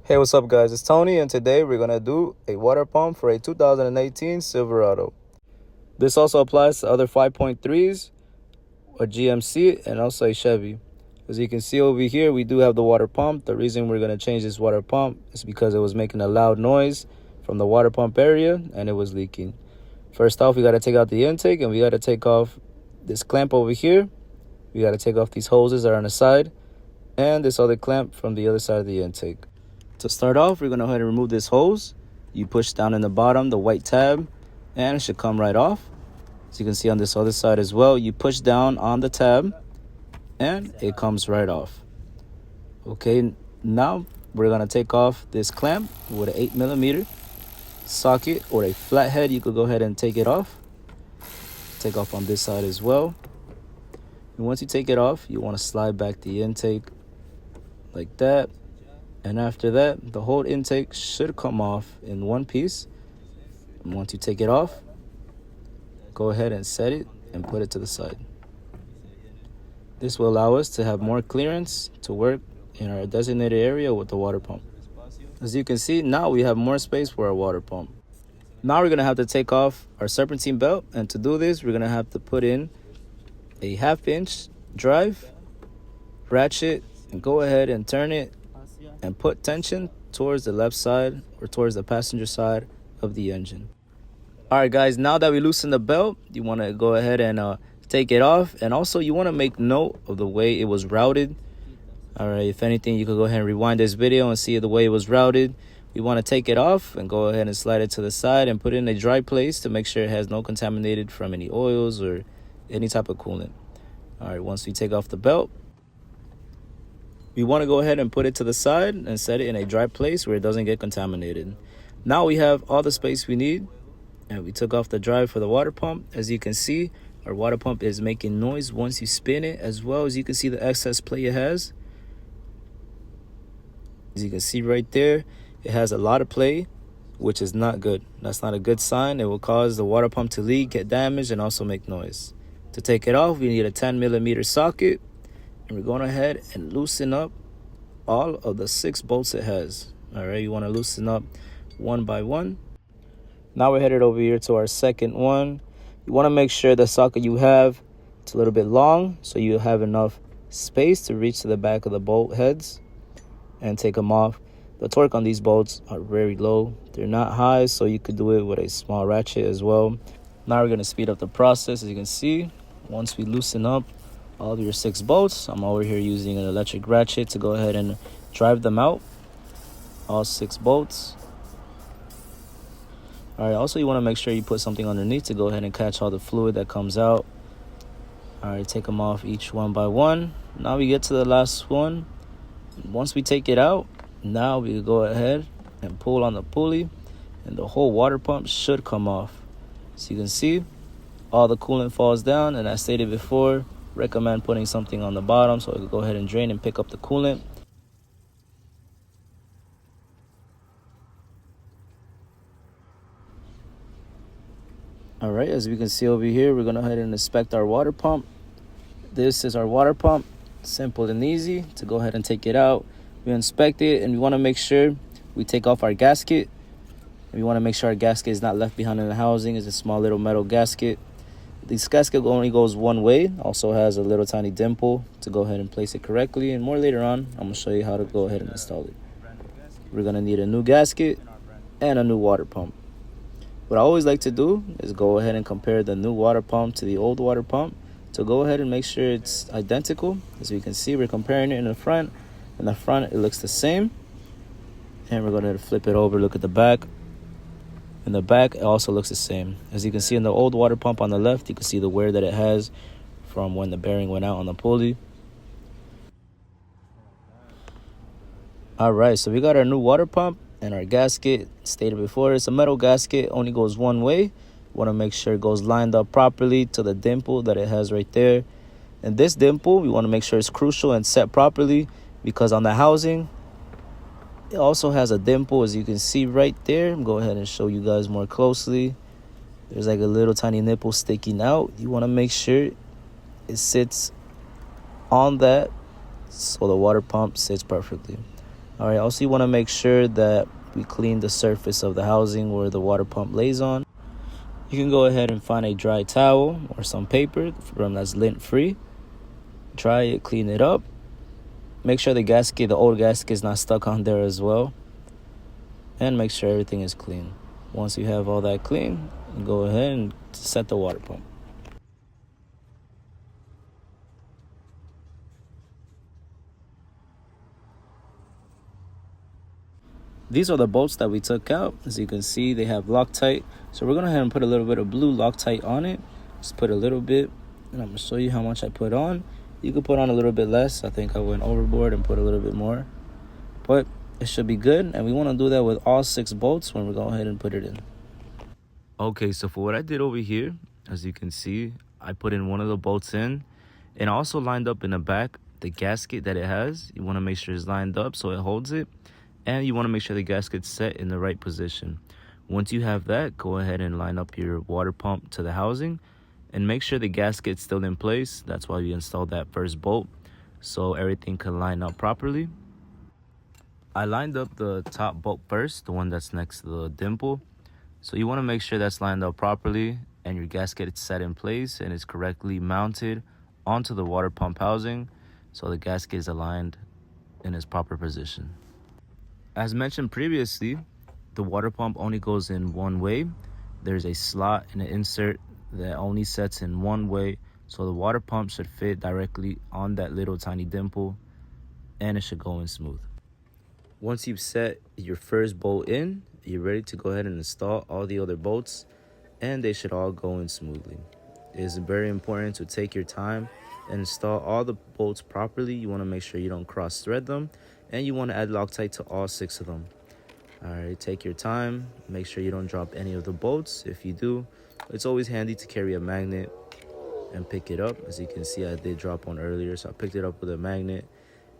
Hey, what's up guys? It's Tony and today we're going to do a water pump for a 2018 Silverado. This also applies to other 5.3s, a GMC, and also a Chevy. As you can see over here, we do have the water pump. The reason we're going to change this water pump is because it was making a loud noise from the water pump area and it was leaking. First off, we got to take out the intake and we got to take off this clamp over here. We got to take off these hoses that are on the side and this other clamp from the other side of the intake. To start off, we're going to go ahead and remove this hose. You push down in the bottom, the white tab, and it should come right off. As you can see on this other side as well, you push down on the tab, and it comes right off. Okay, now we're going to take off this clamp with an 8mm socket or a flathead. You could go ahead and take it off. Take off on this side as well. And once you take it off, you want to slide back the intake like that. And after that, the whole intake should come off in one piece. And once you take it off, go ahead and set it and put it to the side. This will allow us to have more clearance to work in our designated area with the water pump. As you can see, now we have more space for our water pump. Now we're going to have to take off our serpentine belt. And to do this, we're going to have to put in a 1/2-inch drive, ratchet, and go ahead and turn it and put tension towards the left side or towards the passenger side of the engine. All right, guys, now that we loosen the belt, you want to go ahead and take it off. And also, you want to make note of the way it was routed. All right, if anything, you could go ahead and rewind this video and see the way it was routed. We want to take it off and go ahead and slide it to the side and put it in a dry place to make sure it has no contaminated from any oils or any type of coolant. All right, once we take off the belt, we want to go ahead and put it to the side and set it in a dry place where it doesn't get contaminated. Now we have all the space we need, and we took off the drive for the water pump. As you can see, our water pump is making noise once you spin it, as well as you can see the excess play it has. As you can see right there, it has a lot of play, which is not good. That's not a good sign. It will cause the water pump to leak, get damaged, and also make noise. To take it off, we need a 10mm socket. And we're going ahead and loosen up all of the 6 bolts it has. All right, you want to loosen up one by one. Now we're headed over here to our second one. You want to make sure the socket you have, it's a little bit long, so you have enough space to reach to the back of the bolt heads and take them off. The torque on these bolts are very low. They're not high, so you could do it with a small ratchet as well. Now we're going to speed up the process. As you can see, once we loosen up all of your 6 bolts, I'm over here using an electric ratchet to go ahead and drive them out, all 6 bolts. All right, also you want to make sure you put something underneath to go ahead and catch all the fluid that comes out. All right, take them off each one by one. Now we get to the last one. Once we take it out, now we go ahead and pull on the pulley and the whole water pump should come off. So you can see all the coolant falls down, and I stated before, recommend putting something on the bottom so it can go ahead and drain and pick up the coolant. All right, as we can see over here, we're going to go ahead and inspect our water pump. This is our water pump. Simple and easy to go ahead and take it out. We inspect it, and we want to make sure we take off our gasket. And we want to make sure our gasket is not left behind in the housing. It's a small little metal gasket. This gasket only goes one way. Also has a little tiny dimple to go ahead and place it correctly. And more later on, I'm going to show you how to go ahead and install it. We're going to need a new gasket and a new water pump. What I always like to do is go ahead and compare the new water pump to the old water pump to go ahead and make sure it's identical. As you can see, we're comparing it in the front. In the front, it looks the same. And we're going to flip it over, look at the back. In the back, it also looks the same. As you can see in the old water pump on the left, you can see the wear that it has from when the bearing went out on the pulley. All right, so we got our new water pump and our gasket. Stated before, it's a metal gasket, only goes one way. Want to make sure it goes lined up properly to the dimple that it has right there. And this dimple, we want to make sure it's crucial and set properly, because on the housing, it also has a dimple, as you can see right there. I'm go ahead and show you guys more closely. There's like a little tiny nipple sticking out. You want to make sure it sits on that so the water pump sits perfectly. All right, also you want to make sure that we clean the surface of the housing where the water pump lays on. You can go ahead and find a dry towel or some paper from that's lint free. Dry it, clean it up. Make sure the old gasket is not stuck on there as well. And make sure everything is clean. Once you have all that clean, go ahead and set the water pump. These are the bolts that we took out. As you can see, they have Loctite. So we're going to go ahead and put a little bit of blue Loctite on it. Just put a little bit, and I'm going to show you how much I put on. You could put on a little bit less. I think I went overboard and put a little bit more. But it should be good, and we want to do that with all 6 bolts when we go ahead and put it in. Okay, so for what I did over here, as you can see, I put in one of the bolts in, and I also lined up in the back the gasket that it has. You want to make sure it's lined up so it holds it. And you want to make sure the gasket's set in the right position. Once you have that, go ahead and line up your water pump to the housing and make sure the gasket's still in place. That's why we installed that first bolt, so everything can line up properly. I lined up the top bolt first, the one that's next to the dimple. So you want to make sure that's lined up properly and your gasket is set in place and is correctly mounted onto the water pump housing so the gasket is aligned in its proper position. As mentioned previously, the water pump only goes in one way. There's a slot and an insert that only sets in one way, so the water pump should fit directly on that little tiny dimple and it should go in smooth. Once you've set your first bolt in, you're ready to go ahead and install all the other bolts, and they should all go in smoothly. It is very important to take your time and install all the bolts properly. You want to make sure you don't cross thread them, and you want to add Loctite to all 6 of them. All right, take your time. Make sure you don't drop any of the bolts. If you do, it's always handy to carry a magnet and pick it up. As you can see, I did drop one earlier, so I picked it up with a magnet.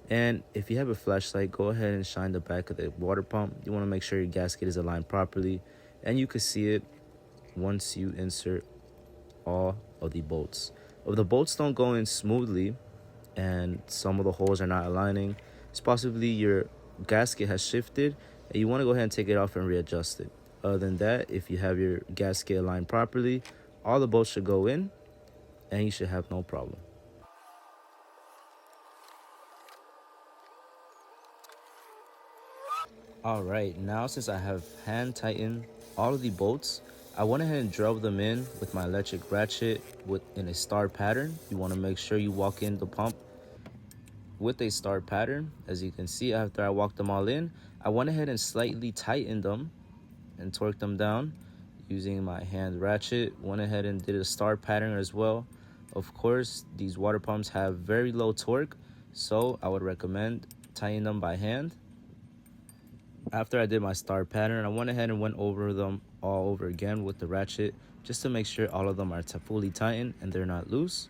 And if you have a flashlight, go ahead and shine the back of the water pump. You want to make sure your gasket is aligned properly, and you can see it once you insert all of the bolts. If the bolts don't go in smoothly and some of the holes are not aligning, it's possibly your gasket has shifted and you want to go ahead and take it off and readjust it. Other than that, if you have your gasket aligned properly, all the bolts should go in and you should have no problem. All right, now since I have hand tightened all of the bolts, I went ahead and drove them in with my electric ratchet in a star pattern. You want to make sure you walk in the pump with a star pattern. As you can see, after I walked them all in, I went ahead and slightly tightened them and torqued them down using my hand ratchet. Went ahead and did a star pattern as well. Of course, these water pumps have very low torque, so I would recommend tightening them by hand. After I did my star pattern, I went ahead and went over them all over again with the ratchet just to make sure all of them are fully tightened and they're not loose.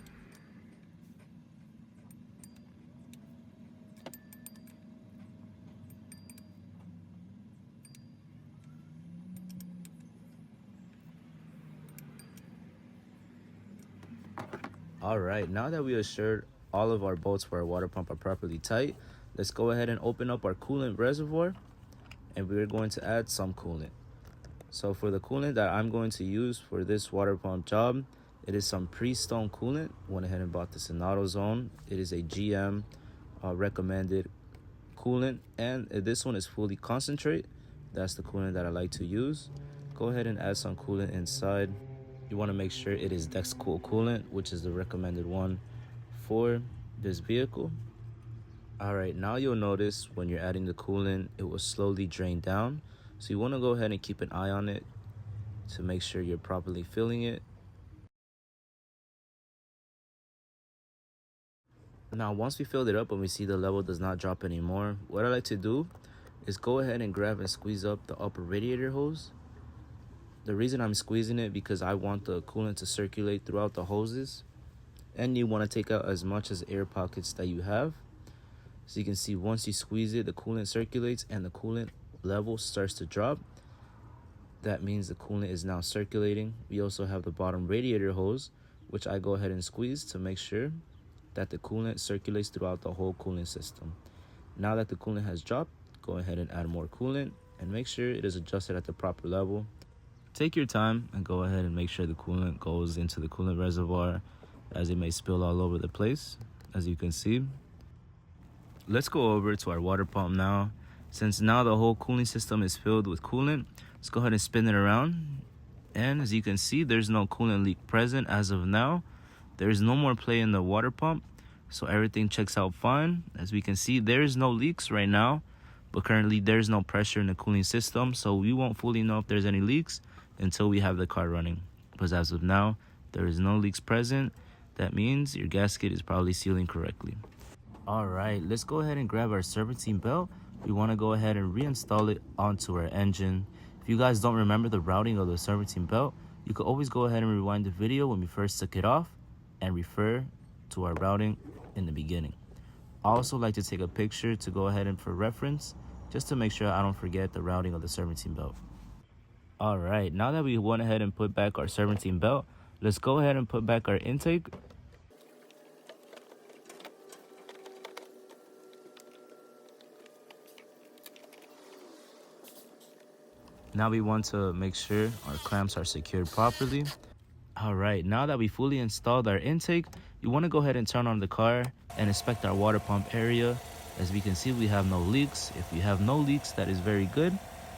All right, now that we assured all of our bolts for our water pump are properly tight, let's go ahead and open up our coolant reservoir, and we're going to add some coolant. So for the coolant that I'm going to use for this water pump job, it is some pre-stone coolant. Went ahead and bought this in AutoZone. It is a GM recommended coolant, and this one is fully concentrate. That's the coolant that I like to use. Go ahead and add some coolant inside. You want to make sure it is Dexcool coolant, which is the recommended one for this vehicle. All right, now you'll notice when you're adding the coolant, it will slowly drain down. So you want to go ahead and keep an eye on it to make sure you're properly filling it. Now, once we filled it up and we see the level does not drop anymore, what I like to do is go ahead and grab and squeeze up the upper radiator hose. The reason I'm squeezing it because I want the coolant to circulate throughout the hoses, and you want to take out as much as air pockets that you have. So you can see once you squeeze it, the coolant circulates and the coolant level starts to drop. That means the coolant is now circulating. We also have the bottom radiator hose, which I go ahead and squeeze to make sure that the coolant circulates throughout the whole cooling system. Now that the coolant has dropped, go ahead and add more coolant and make sure it is adjusted at the proper level. Take your time and go ahead and make sure the coolant goes into the coolant reservoir, as it may spill all over the place, as you can see. Let's go over to our water pump now. Since now the whole cooling system is filled with coolant, let's go ahead and spin it around. And as you can see, there's no coolant leak present as of now. There's no more play in the water pump, so everything checks out fine. As we can see, there's no leaks right now, but currently there's no pressure in the cooling system, so we won't fully know if there's any leaks until we have the car running. But as of now, there is no leaks present. That means your gasket is probably sealing correctly. All right, let's go ahead and grab our serpentine belt. We want to go ahead and reinstall it onto our engine. If you guys don't remember the routing of the serpentine belt, you could always go ahead and rewind the video when we first took it off and refer to our routing in the beginning. I also like to take a picture to go ahead and for reference, just to make sure I don't forget the routing of the serpentine belt. All right, now that we went ahead and put back our serpentine belt, let's go ahead and put back our intake. Now we want to make sure our clamps are secured properly. All right, now that we fully installed our intake, you want to go ahead and turn on the car and inspect our water pump area. As we can see, we have no leaks. If we have no leaks, that is very good.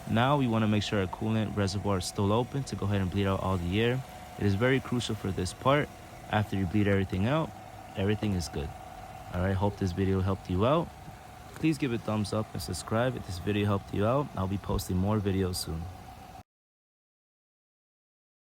Now we want to make sure our coolant reservoir is still open to go ahead and bleed out all the air. It is very crucial for this part. After you bleed everything out, everything is good. All right, hope this video helped you out. Please give it a thumbs up and subscribe if this video helped you out. I'll be posting more videos soon.